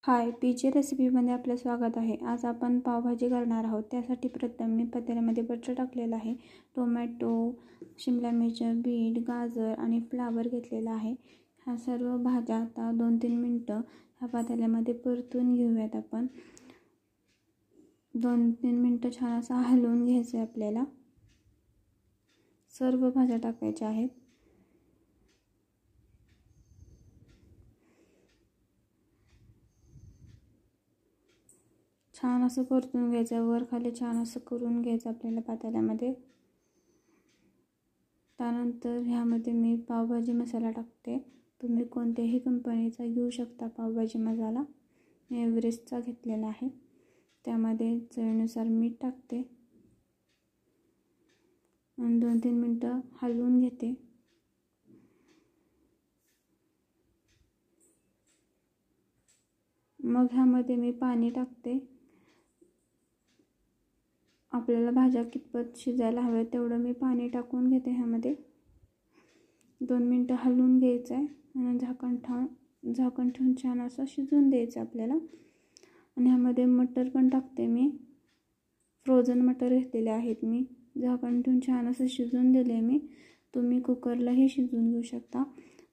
हाय, पीचे रेसिपीमध्ये आपलं स्वागत आहे. आज आपण पावभाजी करणार आहोत. त्यासाठी प्रथम मी पातेल्यामध्ये बटर टाकलेलं आहे. टोमॅटो, शिमला मिरची, बीट, गाजर आणि फ्लावर घेतलेला आहे. ह्या सर्व भाज्या आता 2-3 मिनटं ह्या पातेल्यामध्ये परतून घेऊयात. आपण 2-3 मिनटं छान असं हलवून घ्यायचं आहे. आपल्याला सर्व भाज्या टाकायच्या आहेत. छान असं परतून घ्यायचं, वर खाली छान असं करून घ्यायचं आपल्याला पातेल्यामध्ये. त्यानंतर ह्यामध्ये मी पावभाजी मसाला टाकते. तुम्ही कोणत्याही कंपनीचा घेऊ शकता पावभाजी मसाला. मी एव्हरेस्टचा घेतलेला आहे. त्यामध्ये चवीनुसार मीठ टाकते आणि 2-3 मिनटं हलवून घेते. मग ह्यामध्ये मी पाणी टाकते. आपल्याला भाज्या कितपत शिजायला हव्या तेवढं मी पाणी टाकून घेते. ह्यामध्ये 2 मिनटं हलवून घ्यायचं आहे आणि झाकण ठेवून छान असं शिजवून द्यायचं आपल्याला. आणि ह्यामध्ये मटर पण टाकते. मी फ्रोझन मटर घेतलेले आहेत. मी झाकण ठेवून छान असं शिजवून दिले. मी तुम्ही कुकरलाही शिजवून घेऊ शकता.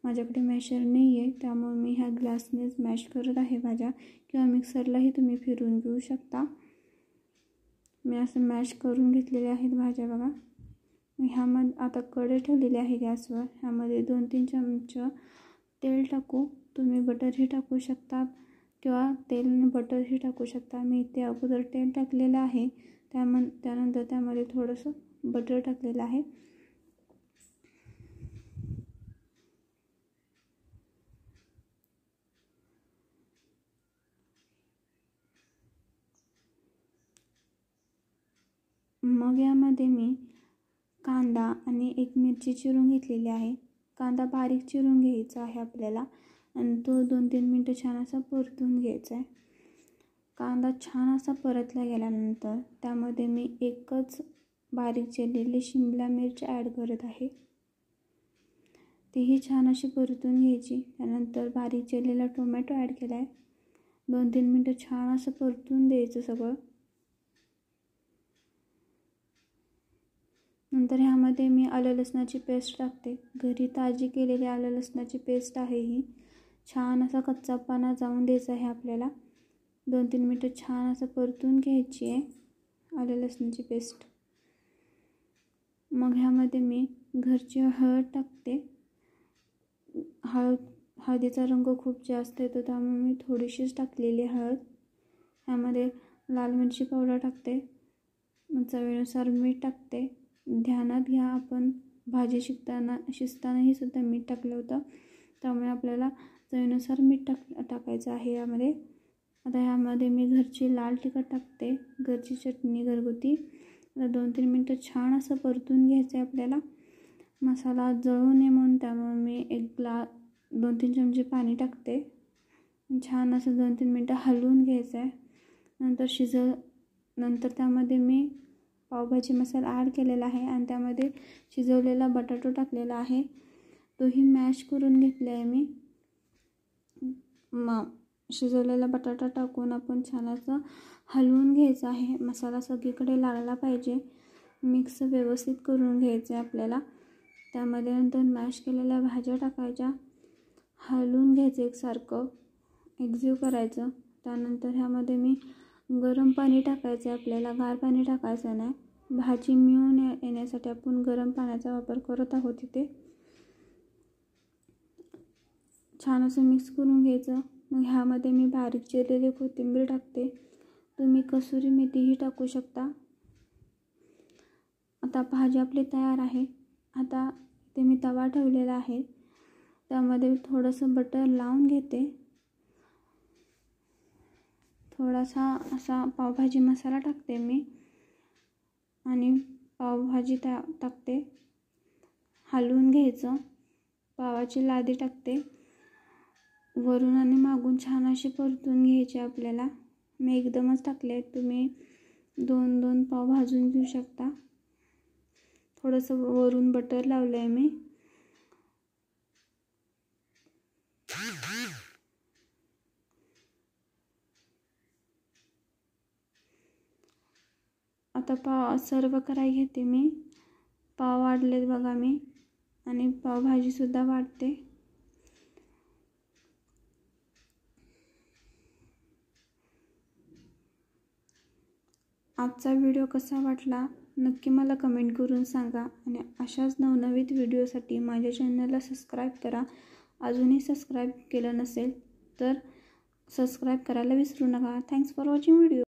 माझ्याकडे मॅशर नाही आहे, त्यामुळे मी ह्या ग्लासनेच मॅश करत आहे भाज्या, किंवा मिक्सरलाही तुम्ही फिरवून घेऊ शकता. मी असं मॅश करून घेतलेले आहेत भाज्या बघा. ह्यामध्ये आता कढई ठेवलेली आहे गॅसवर. ह्यामध्ये 2-3 चमचे तेल टाकू. तुम्ही बटरही टाकू शकता किंवा तेल आणि बटरही टाकू शकता. मी इथे अगोदर तेल टाकलेलं आहे, त्यानंतर त्यामध्ये थोडंसं बटर टाकलेलं आहे. मग यामध्ये मी कांदा आणि एक मिरची चिरून घेतलेली आहे. कांदा बारीक चिरून घ्यायचा आहे आपल्याला आणि तो 2-3 मिनटं छान असा परतून घ्यायचा आहे. कांदा छान असा परतला गेल्यानंतर त्यामध्ये मी एकच बारीक चिरलेली शिमला मिरची ॲड करत आहे. तीही छान अशी परतून घ्यायची. त्यानंतर बारीक चिरलेला टोमॅटो ॲड केला आहे. 2-3 मिनटं छान असं परतून द्यायचं सगळं. नंतर ह्यामध्ये मी आलं लसणाची पेस्ट टाकते. घरी ताजी केलेली आलं लसणाची पेस्ट आहे ही. छान असा कच्चापणा जाऊन द्यायचा आहे आपल्याला. 2-3 मिनटं छान असं परतून घ्यायची आहे आलं लसणाची पेस्ट. मग ह्यामध्ये मी घरची हळद टाकते. हळदीचा रंग खूप जास्त येतो, त्यामुळे मी थोडीशीच टाकलेली हळद. ह्यामध्ये लाल मिरची पावडर टाकते. चवीनुसार मीठ टाकते. ध्यानात घ्या, आपण भाजी शिजतानाही सुद्धा मीठ टाकलं होतं, त्यामुळे आपल्याला चवीनुसार मीठ टाकायचं आहे यामध्ये. आता ह्यामध्ये मी घरची लाल तिखट टाकते, घरची चटणी घरगुती. आता 2-3 मिनटं छान असं परतून घ्यायचं आहे आपल्याला. मसाला जळू नये म्हणून त्यामुळे मी 2-3 चमचे पाणी टाकते. छान असं 2-3 मिनटं हलवून घ्यायचं आहे. नंतर त्यामध्ये मी पावभाजी मसाला ॲड केलेला आहे आणि त्यामध्ये शिजवलेला बटाटो टाकलेला आहे. तोही मॅश करून घेतला आहे मी. शिजवलेला बटाटा टाकून आपण छान असं हलवून घ्यायचं आहे. मसाला सगळीकडे लागला पाहिजे. मिक्स व्यवस्थित करून घ्यायचं आहे आपल्याला. त्यामध्ये नंतर मॅश केलेल्या भाज्या टाकायच्या, हलवून घ्यायचं एकसारखं, एकजीव करायचं. त्यानंतर ह्यामध्ये मी गरम पाणी टाकायचं आहे आपल्याला, गार पाणी टाकायचं नाही. भाजी मिळून येण्यासाठी आपण गरम पाण्याचा वापर करत आहोत इथे. छान असं मिक्स करून घ्यायचं. मग ह्यामध्ये मी बारीक चिरलेली कोथिंबीर टाकते. तुम्ही कसुरी मेथीही टाकू शकता. आता भाजी आपली तयार आहे. आता ते मी तवा ठेवलेला आहे, त्यामध्ये थोडंसं बटर लावून घेते. थोडासा असा पावभाजी मसाला टाकते मी आणि पावभाजी टाकते. हलवून घ्यायचं. पावाची लादी टाकते. वरून आणि मागून छान अशी परतून घ्यायची आपल्याला. मी एकदमच टाकले, तुम्ही 2-2 पाव भाजून घेऊ शकता. थोडंसं वरून बटर लावलं आहे मी. आता पाव सर्व करायला घेते मी. पाव वाढलेत बघा मी, आणि पावभाजीसुद्धा वाढते. आजचा व्हिडिओ कसा वाटला नक्की मला कमेंट करून सांगा. आणि अशाच नवनवीन व्हिडिओसाठी माझ्या चॅनलला सबस्क्राईब करा. अजूनही सबस्क्राईब केलं नसेल तर सबस्क्राईब करायला विसरू नका. Thanks for watching video.